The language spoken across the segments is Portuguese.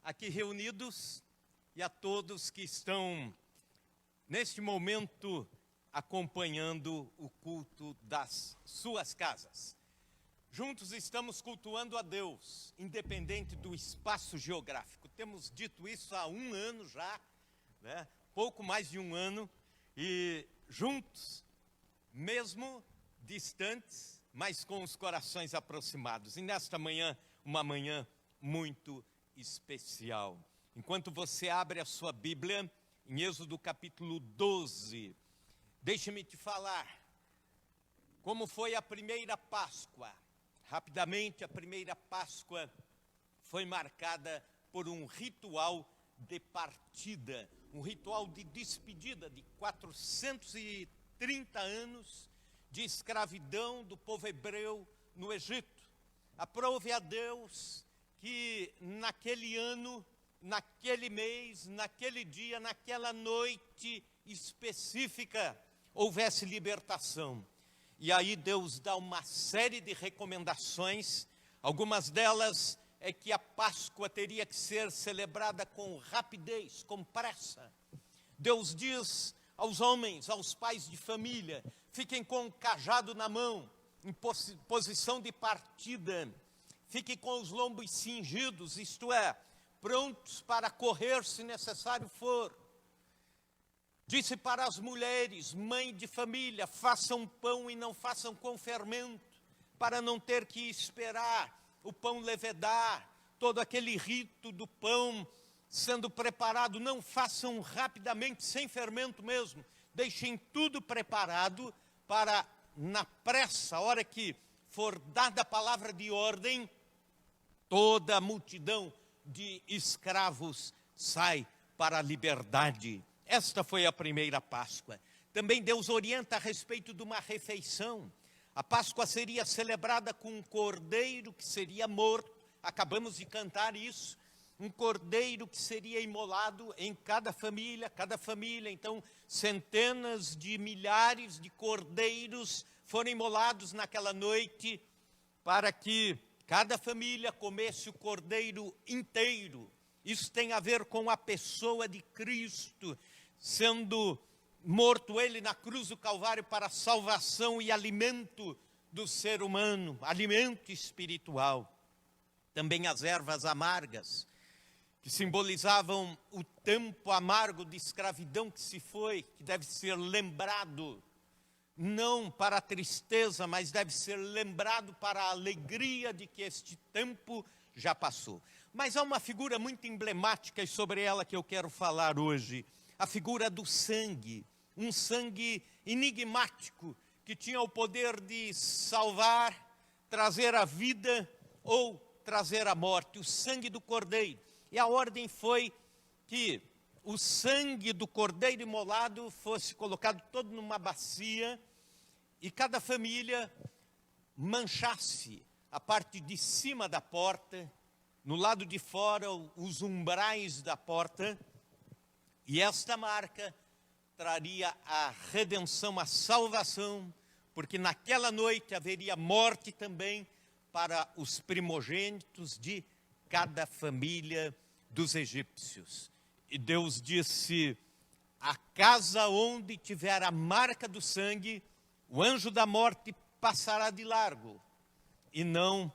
aqui reunidos e a todos que estão, neste momento, acompanhando o culto das suas casas. Juntos estamos cultuando a Deus, independente do espaço geográfico. Temos dito isso há um ano já, né? Pouco mais de um ano, e juntos, mesmo distantes, mas com os corações aproximados. E nesta manhã, uma manhã muito especial. Enquanto você abre a sua Bíblia, em Êxodo capítulo 12, deixe-me te falar como foi a primeira Páscoa. Rapidamente, a primeira Páscoa foi marcada por um ritual de partida, um ritual de despedida de 430 anos de escravidão do povo hebreu no Egito. Aprove a Deus que naquele ano, naquele mês, naquele dia, naquela noite específica, houvesse libertação. E aí Deus dá uma série de recomendações, algumas delas é que a Páscoa teria que ser celebrada com rapidez, com pressa. Deus diz aos homens, aos pais de família, fiquem com o cajado na mão, em posição de partida, fiquem com os lombos cingidos, isto é, prontos para correr se necessário for. Disse para as mulheres, mãe de família, façam pão e não façam com fermento, para não ter que esperar o pão levedar, todo aquele rito do pão sendo preparado, não façam rapidamente, sem fermento mesmo, deixem tudo preparado para, na pressa, a hora que for dada a palavra de ordem, toda a multidão de escravos sai para a liberdade. Esta foi a primeira Páscoa. Também Deus orienta a respeito de uma refeição. A Páscoa seria celebrada com um cordeiro que seria morto. Acabamos de cantar isso. Um cordeiro que seria imolado em cada família, então centenas de milhares de cordeiros foram imolados naquela noite para que cada família comesse o cordeiro inteiro. Isso tem a ver com a pessoa de Cristo, sendo morto ele na cruz do Calvário para a salvação e alimento do ser humano, alimento espiritual. Também as ervas amargas, que simbolizavam o tempo amargo de escravidão que se foi, que deve ser lembrado, não para a tristeza, mas deve ser lembrado para a alegria de que este tempo já passou. Mas há uma figura muito emblemática e sobre ela que eu quero falar hoje, a figura do sangue, um sangue enigmático que tinha o poder de salvar, trazer a vida ou trazer a morte, o sangue do cordeiro. E a ordem foi que o sangue do cordeiro imolado fosse colocado todo numa bacia e cada família manchasse a parte de cima da porta, no lado de fora os umbrais da porta, e esta marca traria a redenção, a salvação, porque naquela noite haveria morte também para os primogênitos de cada família dos egípcios. E Deus disse, a casa onde tiver a marca do sangue, o anjo da morte passará de largo e não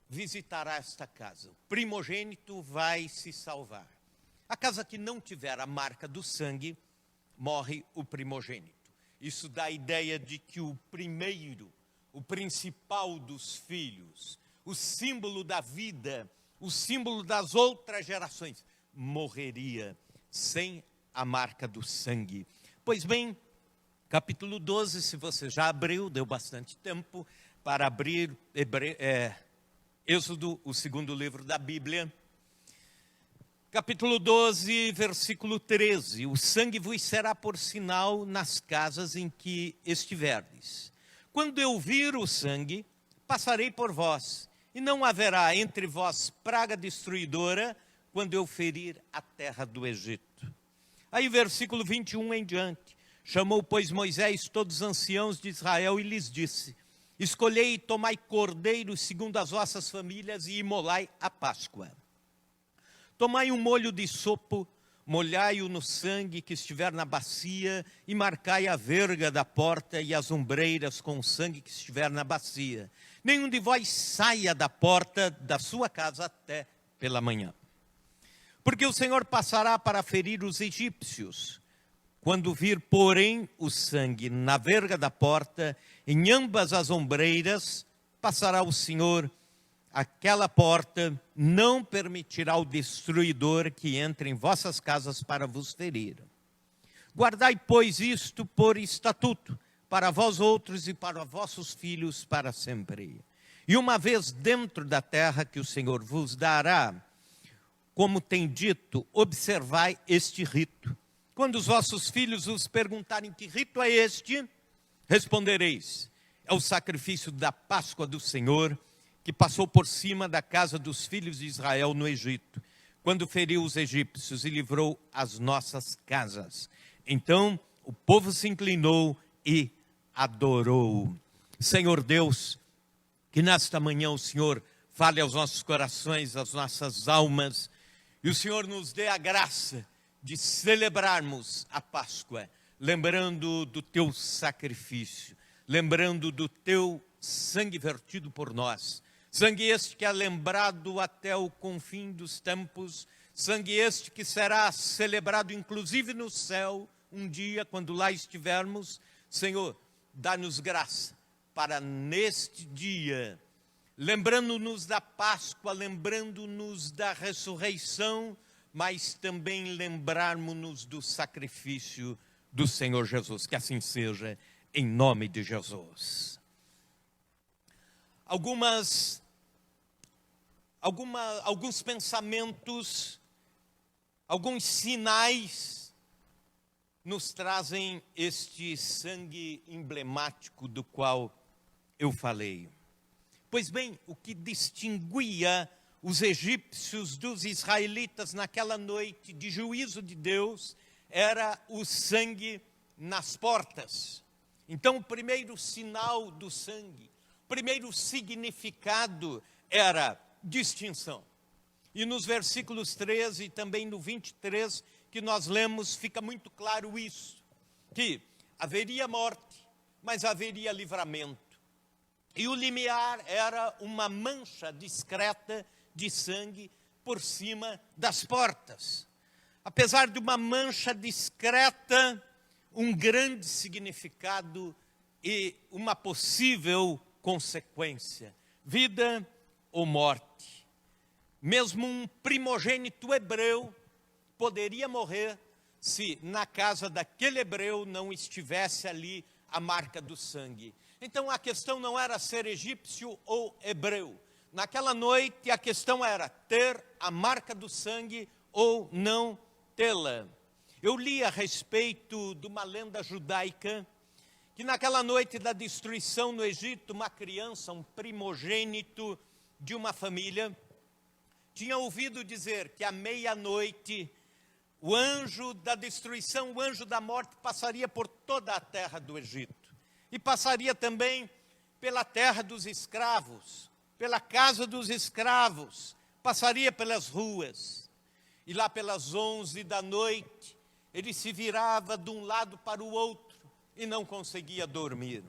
visitará esta casa. O primogênito vai se salvar. A casa que não tiver a marca do sangue, morre o primogênito. Isso dá a ideia de que o primeiro, o principal dos filhos, o símbolo da vida, o símbolo das outras gerações, morreria sem a marca do sangue. Pois bem, capítulo 12, se você já abriu, deu bastante tempo para abrir Êxodo, o segundo livro da Bíblia. Capítulo 12, versículo 13. O sangue vos será por sinal nas casas em que estiverdes. Quando eu vir o sangue, passarei por vós, e não haverá entre vós praga destruidora, quando eu ferir a terra do Egito. Aí versículo 21 em diante. Chamou, pois, Moisés todos os anciãos de Israel e lhes disse, escolhei e tomai cordeiros segundo as vossas famílias e imolai a Páscoa. Tomai um molho de sopo, molhai-o no sangue que estiver na bacia, e marcai a verga da porta e as ombreiras com o sangue que estiver na bacia. Nenhum de vós saia da porta da sua casa até pela manhã. Porque o Senhor passará para ferir os egípcios. Quando vir, porém, o sangue na verga da porta, em ambas as ombreiras, passará o Senhor aquela porta, não permitirá o destruidor que entre em vossas casas para vos ferir. Guardai, pois, isto por estatuto, para vós outros e para vossos filhos para sempre. E uma vez dentro da terra que o Senhor vos dará, como tem dito, observai este rito. Quando os vossos filhos vos perguntarem que rito é este, respondereis: é o sacrifício da Páscoa do Senhor, que passou por cima da casa dos filhos de Israel no Egito, quando feriu os egípcios e livrou as nossas casas. Então o povo se inclinou e adorou. Senhor Deus, que nesta manhã o Senhor fale aos nossos corações, às nossas almas, e o Senhor nos dê a graça de celebrarmos a Páscoa, lembrando do teu sacrifício, lembrando do teu sangue vertido por nós. Sangue este que é lembrado até o confim dos tempos, sangue este que será celebrado inclusive no céu, um dia quando lá estivermos. Senhor, dá-nos graça para neste dia, lembrando-nos da Páscoa, lembrando-nos da ressurreição, mas também lembrarmos-nos do sacrifício do Senhor Jesus. Que assim seja, em nome de Jesus. Alguns pensamentos, alguns sinais nos trazem este sangue emblemático do qual eu falei. Pois bem, o que distinguia os egípcios dos israelitas naquela noite de juízo de Deus era o sangue nas portas. Então, o primeiro sinal do sangue, o primeiro significado era distinção. E nos versículos 13 e também no 23 que nós lemos, fica muito claro isso, que haveria morte, mas haveria livramento. E o limiar era uma mancha discreta de sangue por cima das portas. Apesar de uma mancha discreta, um grande significado e uma possível consequência: vida ou morte. Mesmo um primogênito hebreu poderia morrer se na casa daquele hebreu não estivesse ali a marca do sangue. Então a questão não era ser egípcio ou hebreu. Naquela noite a questão era ter a marca do sangue ou não tê-la. Eu li a respeito de uma lenda judaica que naquela noite da destruição no Egito, uma criança, um primogênito de uma família, tinha ouvido dizer que à meia-noite o anjo da destruição, o anjo da morte passaria por toda a terra do Egito. E passaria também pela terra dos escravos, pela casa dos escravos, passaria pelas ruas. E lá pelas 11 da noite, ele se virava de um lado para o outro e não conseguia dormir.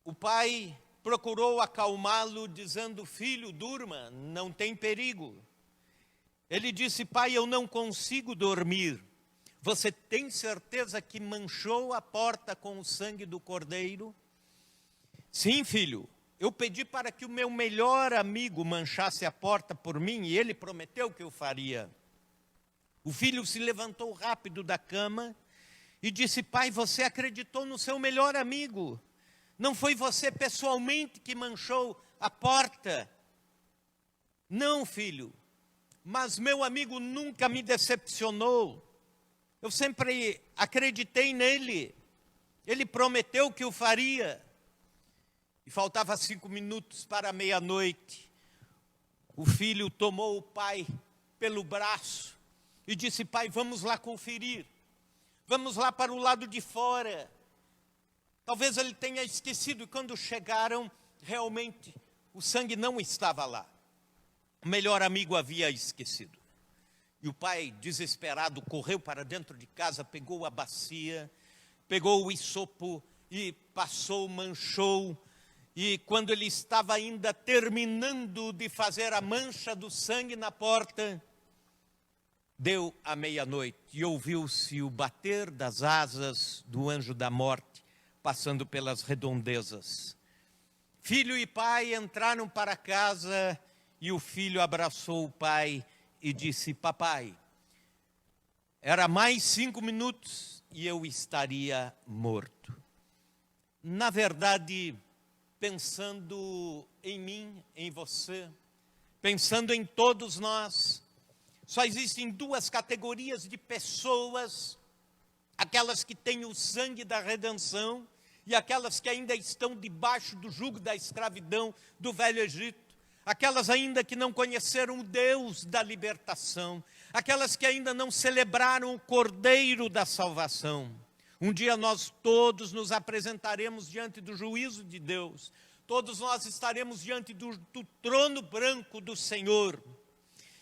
O pai procurou acalmá-lo, dizendo: filho, durma, não tem perigo. Ele disse: pai, eu não consigo dormir. Você tem certeza que manchou a porta com o sangue do cordeiro? Sim, filho, eu pedi para que o meu melhor amigo manchasse a porta por mim e ele prometeu que eu faria. O filho se levantou rápido da cama e disse: pai, você acreditou no seu melhor amigo. Não foi você pessoalmente que manchou a porta. Não, filho, mas meu amigo nunca me decepcionou. Eu sempre acreditei nele. Ele prometeu que o faria. E faltava 5 minutos para meia-noite. O filho tomou o pai pelo braço e disse: pai, vamos lá conferir. Vamos lá para o lado de fora. Talvez ele tenha esquecido, e quando chegaram, realmente, o sangue não estava lá. o melhor amigo havia esquecido. E o pai, desesperado, correu para dentro de casa, pegou a bacia, pegou o isopo e passou, manchou. E quando ele estava ainda terminando de fazer a mancha do sangue na porta, deu a meia-noite e ouviu-se o bater das asas do anjo da morte, passando pelas redondezas. Filho e pai entraram para casa e o filho abraçou o pai e disse: papai, era mais 5 minutos e eu estaria morto. Na verdade, pensando em mim, em você, pensando em todos nós, só existem 2 categorias de pessoas: aquelas que têm o sangue da redenção e aquelas que ainda estão debaixo do jugo da escravidão do Velho Egito. Aquelas ainda que não conheceram o Deus da libertação, aquelas que ainda não celebraram o Cordeiro da salvação. Um dia nós todos nos apresentaremos diante do juízo de Deus, todos nós estaremos diante do trono branco do Senhor.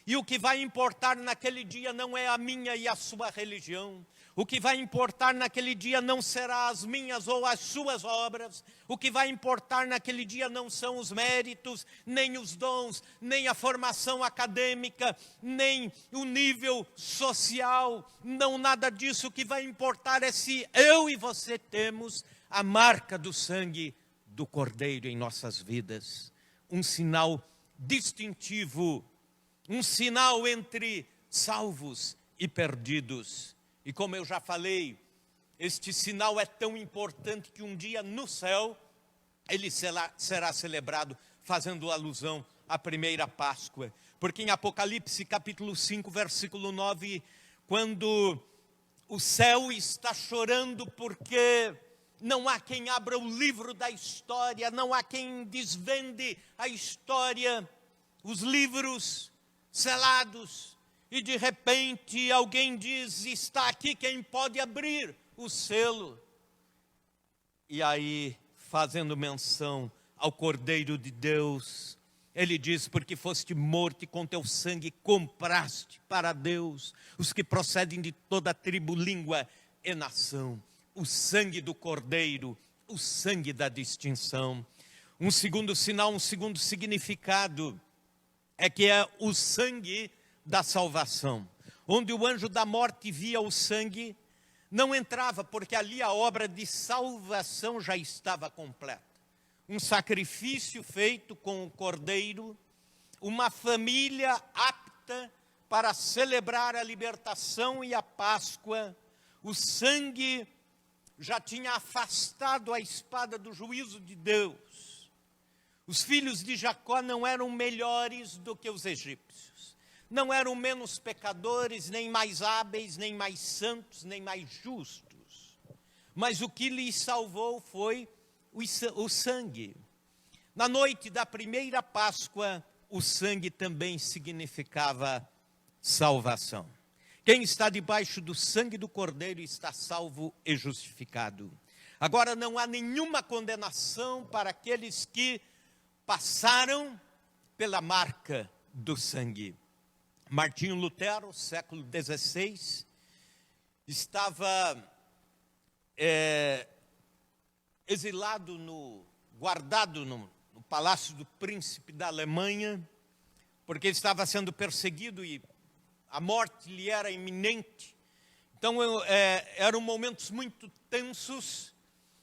E o que vai importar naquele dia não é a minha e a sua religião. O que vai importar naquele dia não será as minhas ou as suas obras. O que vai importar naquele dia não são os méritos, nem os dons, nem a formação acadêmica, nem o nível social. Não, nada disso. O que vai importar é se eu e você temos a marca do sangue do Cordeiro em nossas vidas. Um sinal distintivo, um sinal entre salvos e perdidos. E como eu já falei, este sinal é tão importante que um dia no céu ele será celebrado, fazendo alusão à primeira Páscoa. Porque em Apocalipse capítulo 5, versículo 9, quando o céu está chorando porque não há quem abra o livro da história, não há quem desvende a história, os livros selados. E de repente alguém diz: está aqui quem pode abrir o selo. E aí, fazendo menção ao Cordeiro de Deus, ele diz: porque foste morto e com teu sangue compraste para Deus os que procedem de toda tribo, língua e nação. O sangue do Cordeiro, o sangue da distinção. Um segundo sinal, um segundo significado, é que é o sangue da salvação. Onde o anjo da morte via o sangue, não entrava, porque ali a obra de salvação já estava completa. Um sacrifício feito com o Cordeiro, uma família apta para celebrar a libertação e a Páscoa. O sangue já tinha afastado a espada do juízo de Deus. Os filhos de Jacó não eram melhores do que os egípcios. Não eram menos pecadores, nem mais hábeis, nem mais santos, nem mais justos. Mas o que lhes salvou foi o sangue. Na noite da primeira Páscoa, o sangue também significava salvação. Quem está debaixo do sangue do Cordeiro está salvo e justificado. Agora não há nenhuma condenação para aqueles que passaram pela marca do sangue. Martinho Lutero, século XVI, estava exilado, guardado no palácio do príncipe da Alemanha, porque ele estava sendo perseguido e a morte lhe era iminente. Então eram momentos muito tensos,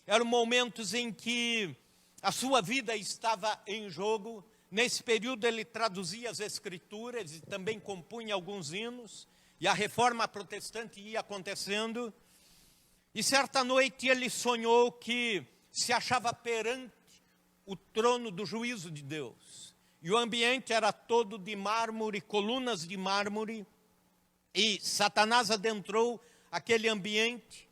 eram momentos em que a sua vida estava em jogo. Nesse período ele traduzia as escrituras e também compunha alguns hinos, e a reforma protestante ia acontecendo. E certa noite ele sonhou que se achava perante o trono do juízo de Deus. E o ambiente era todo de mármore, colunas de mármore, e Satanás adentrou aquele ambiente,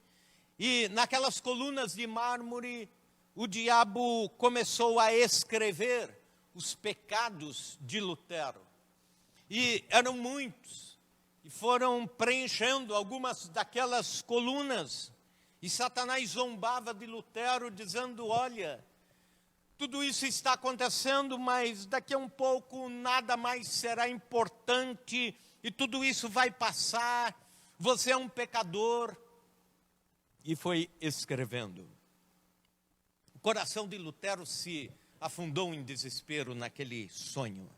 e naquelas colunas de mármore o diabo começou a escrever os pecados de Lutero. E eram muitos, e foram preenchendo algumas daquelas colunas, e Satanás zombava de Lutero, dizendo: olha, tudo isso está acontecendo, mas daqui a um pouco nada mais será importante e tudo isso vai passar. Você é um pecador. E foi escrevendo. O coração de Lutero se afundou em desespero naquele sonho.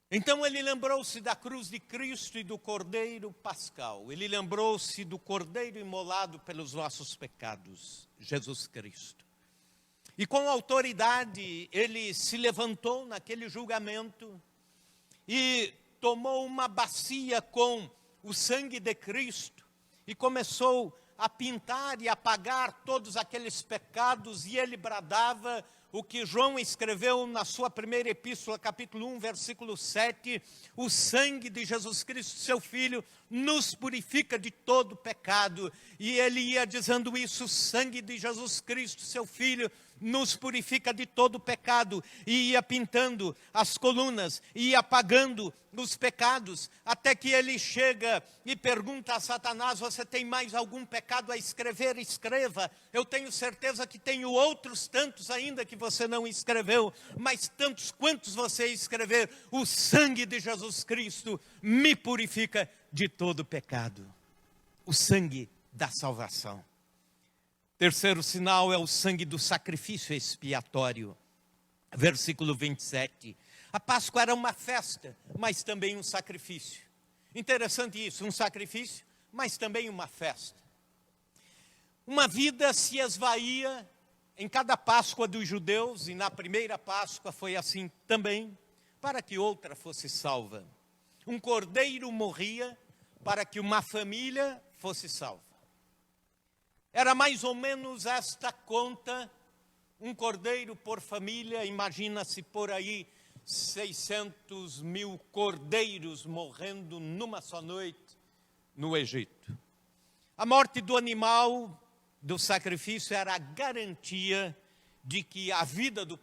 Então ele lembrou-se da cruz de Cristo e do Cordeiro Pascal. Ele lembrou-se do Cordeiro imolado pelos nossos pecados, Jesus Cristo. E com autoridade ele se levantou naquele julgamento e tomou uma bacia com o sangue de Cristo e começou a pintar e apagar todos aqueles pecados, e ele bradava o que João escreveu na sua primeira epístola, capítulo 1, versículo 7, o sangue de Jesus Cristo, seu Filho, nos purifica de todo pecado. E ele ia dizendo isso, o sangue de Jesus Cristo, seu Filho, nos purifica de todo pecado, e ia pintando as colunas, ia apagando os pecados, até que ele chega e pergunta a Satanás: você tem mais algum pecado a escrever? Escreva. Eu tenho certeza que tenho outros tantos ainda que você não escreveu, mas tantos quantos você escrever, o sangue de Jesus Cristo me purifica de todo pecado. O sangue da salvação. Terceiro sinal é o sangue do sacrifício expiatório. Versículo 27. A Páscoa era uma festa, mas também um sacrifício. Interessante isso, um sacrifício, mas também uma festa. Uma vida se esvaía em cada Páscoa dos judeus, e na primeira Páscoa foi assim também, para que outra fosse salva. Um cordeiro morria para que uma família fosse salva. Era mais ou menos esta conta, um cordeiro por família. Imagina-se por aí 600 mil cordeiros morrendo numa só noite no Egito. A morte do animal, do sacrifício, era a garantia de que a vida do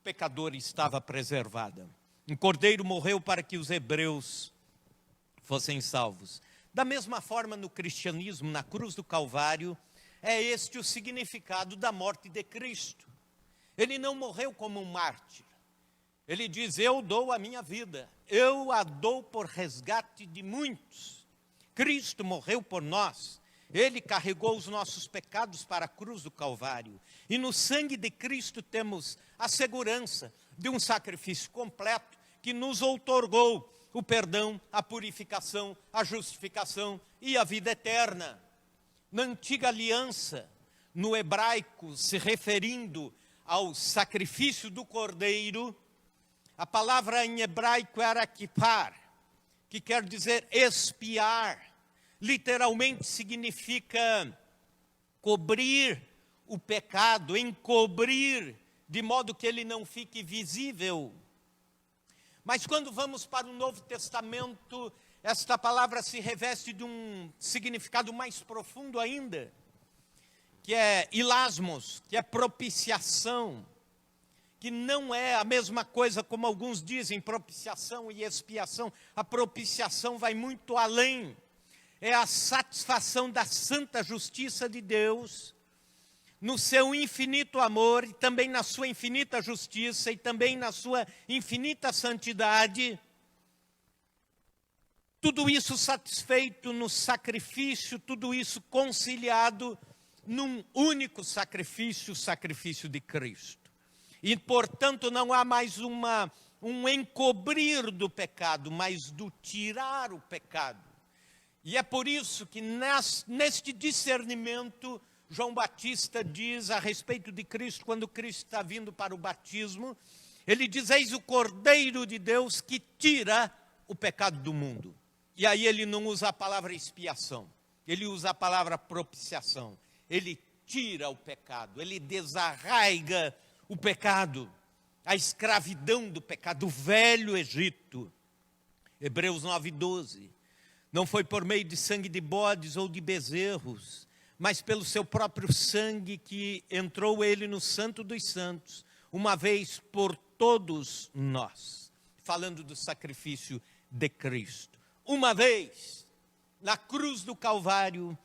pecador estava preservada. Um cordeiro morreu para que os hebreus fossem salvos. Da mesma forma, no cristianismo, na cruz do Calvário, é este o significado da morte de Cristo. Ele não morreu como um mártir. Ele diz: eu dou a minha vida, eu a dou por resgate de muitos. Cristo morreu por nós. Ele carregou os nossos pecados para a cruz do Calvário. E no sangue de Cristo temos a segurança de um sacrifício completo que nos outorgou o perdão, a purificação, a justificação e a vida eterna. Na antiga aliança, no hebraico, se referindo ao sacrifício do cordeiro, a palavra em hebraico era kippar, que quer dizer expiar. Literalmente significa cobrir o pecado, encobrir, de modo que ele não fique visível. Mas quando vamos para o Novo Testamento, esta palavra se reveste de um significado mais profundo ainda, que é hilasmos, que é propiciação, que não é a mesma coisa como alguns dizem, propiciação e expiação. A propiciação vai muito além, é a satisfação da santa justiça de Deus, no seu infinito amor, e também na sua infinita justiça, e também na sua infinita santidade. Tudo isso satisfeito no sacrifício, tudo isso conciliado num único sacrifício, o sacrifício de Cristo. E, portanto, não há mais um encobrir do pecado, mas do tirar o pecado. E é por isso que neste discernimento, João Batista diz a respeito de Cristo, quando Cristo está vindo para o batismo, ele diz: eis o Cordeiro de Deus que tira o pecado do mundo. E aí ele não usa a palavra expiação, ele usa a palavra propiciação. Ele tira o pecado, ele desarraiga o pecado, a escravidão do pecado, o velho Egito. Hebreus 9:12. Não foi por meio de sangue de bodes ou de bezerros, mas pelo seu próprio sangue que entrou ele no Santo dos Santos, uma vez por todos nós. Falando do sacrifício de Cristo. Uma vez, na cruz do Calvário,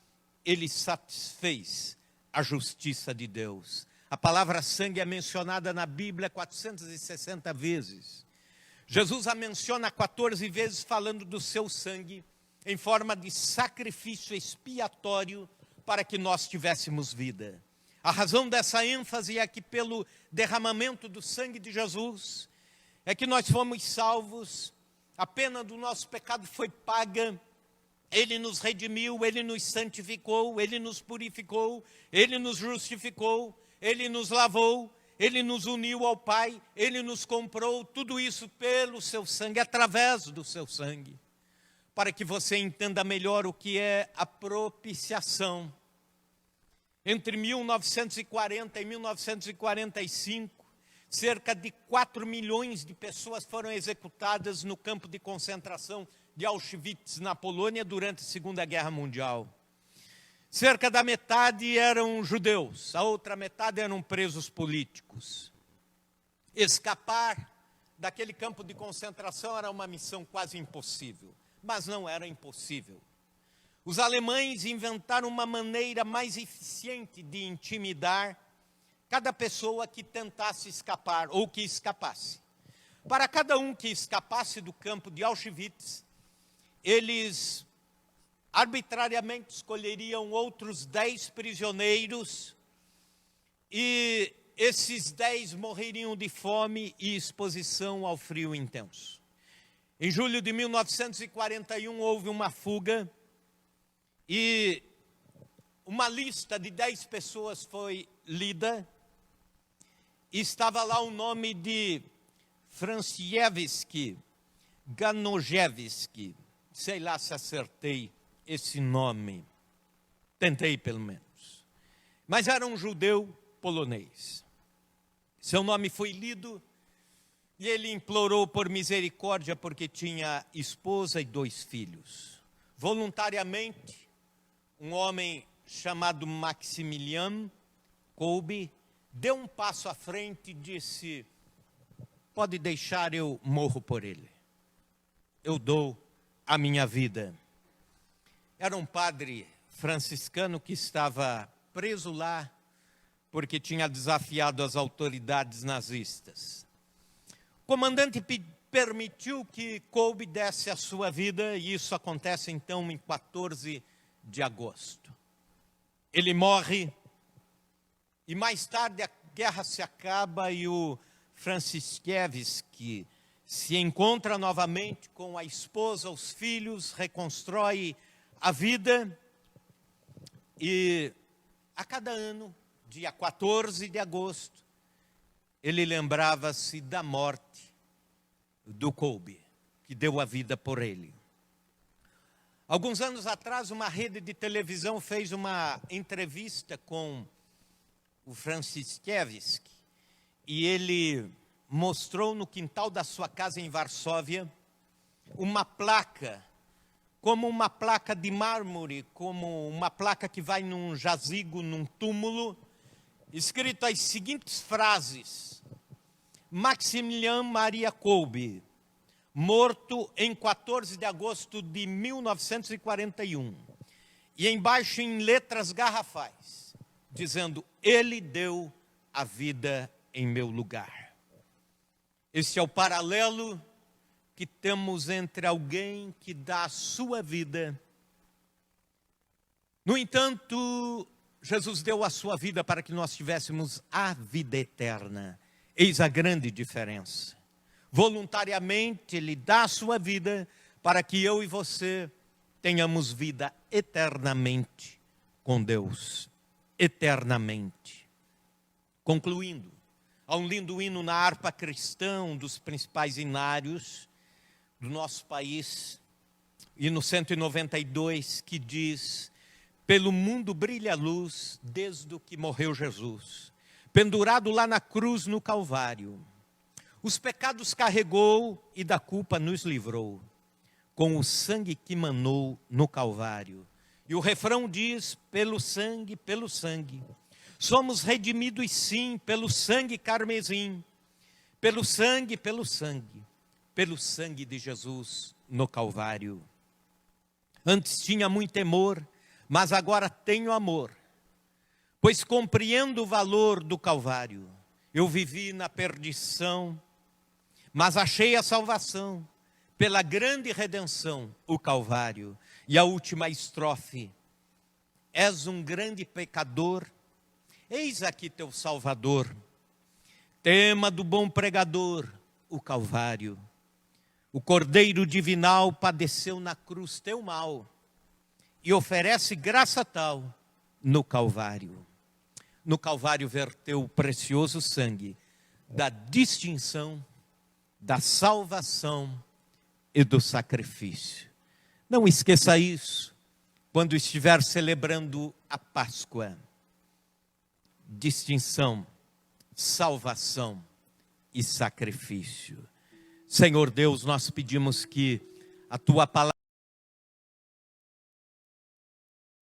ele satisfez a justiça de Deus. A palavra sangue é mencionada na Bíblia 460 vezes. Jesus a menciona 14 vezes falando do seu sangue em forma de sacrifício expiatório para que nós tivéssemos vida. A razão dessa ênfase é que pelo derramamento do sangue de Jesus é que nós fomos salvos, a pena do nosso pecado foi paga, Ele nos redimiu, Ele nos santificou, Ele nos purificou, Ele nos justificou, Ele nos lavou, Ele nos uniu ao Pai, Ele nos comprou, tudo isso pelo seu sangue, através do seu sangue, para que você entenda melhor o que é a propiciação. Entre 1940 e 1945, cerca de 4 milhões de pessoas foram executadas no campo de concentração de Auschwitz, na Polônia, durante a Segunda Guerra Mundial. Cerca da metade eram judeus, a outra metade eram presos políticos. Escapar daquele campo de concentração era uma missão quase impossível, mas não era impossível. Os alemães inventaram uma maneira mais eficiente de intimidar cada pessoa que tentasse escapar ou que escapasse. Para cada um que escapasse do campo de Auschwitz, eles arbitrariamente escolheriam outros 10 prisioneiros e esses 10 morreriam de fome e exposição ao frio intenso. Em julho de 1941 houve uma fuga e uma lista de 10 pessoas foi lida e estava lá o nome de Franciszewski Ganojewski, sei lá se acertei esse nome, tentei pelo menos, mas era um judeu polonês. Seu nome foi lido e ele implorou por misericórdia porque tinha esposa e 2 filhos. Voluntariamente, um homem chamado Maximilian Kolbe deu um passo à frente e disse: pode deixar, eu morro por ele. Eu dou a minha vida. Era um padre franciscano que estava preso lá porque tinha desafiado as autoridades nazistas. O comandante permitiu que Kolbe desse a sua vida e isso acontece então em 14 de agosto. Ele morre e mais tarde a guerra se acaba e o Franciszewski se encontra novamente com a esposa, os filhos, reconstrói a vida e a cada ano, dia 14 de agosto, ele lembrava-se da morte do Kolbe, que deu a vida por ele. Alguns anos atrás, uma rede de televisão fez uma entrevista com o Franciszewski e ele mostrou no quintal da sua casa em Varsóvia uma placa, como uma placa de mármore, como uma placa que vai num jazigo, num túmulo, escrito as seguintes frases: Maximilian Maria Kolbe, morto em 14 de agosto de 1941. E embaixo em letras garrafais, dizendo: ele deu a vida em meu lugar. Esse é o paralelo que temos entre alguém que dá a sua vida. No entanto, Jesus deu a sua vida para que nós tivéssemos a vida eterna. Eis a grande diferença. Voluntariamente, Ele dá a sua vida para que eu e você tenhamos vida eternamente com Deus. Eternamente. Concluindo, há um lindo hino na harpa cristã, um dos principais hinários do nosso país, hino 192, que diz: pelo mundo brilha a luz desde o que morreu Jesus, pendurado lá na cruz no Calvário. Os pecados carregou e da culpa nos livrou, com o sangue que manou no Calvário. E o refrão diz: pelo sangue, somos redimidos sim, pelo sangue carmesim, pelo sangue de Jesus no Calvário. Antes tinha muito temor, mas agora tenho amor, pois compreendo o valor do Calvário. Eu vivi na perdição, mas achei a salvação pela grande redenção, o Calvário. E a última estrofe: és um grande pecador, eis aqui teu Salvador. Tema do bom pregador, o Calvário. O Cordeiro divinal padeceu na cruz teu mal e oferece graça tal no Calvário. No Calvário verteu o precioso sangue da distinção, da salvação e do sacrifício. Não esqueça isso quando estiver celebrando a Páscoa. Distinção, salvação e sacrifício. Senhor Deus, nós pedimos que a tua palavra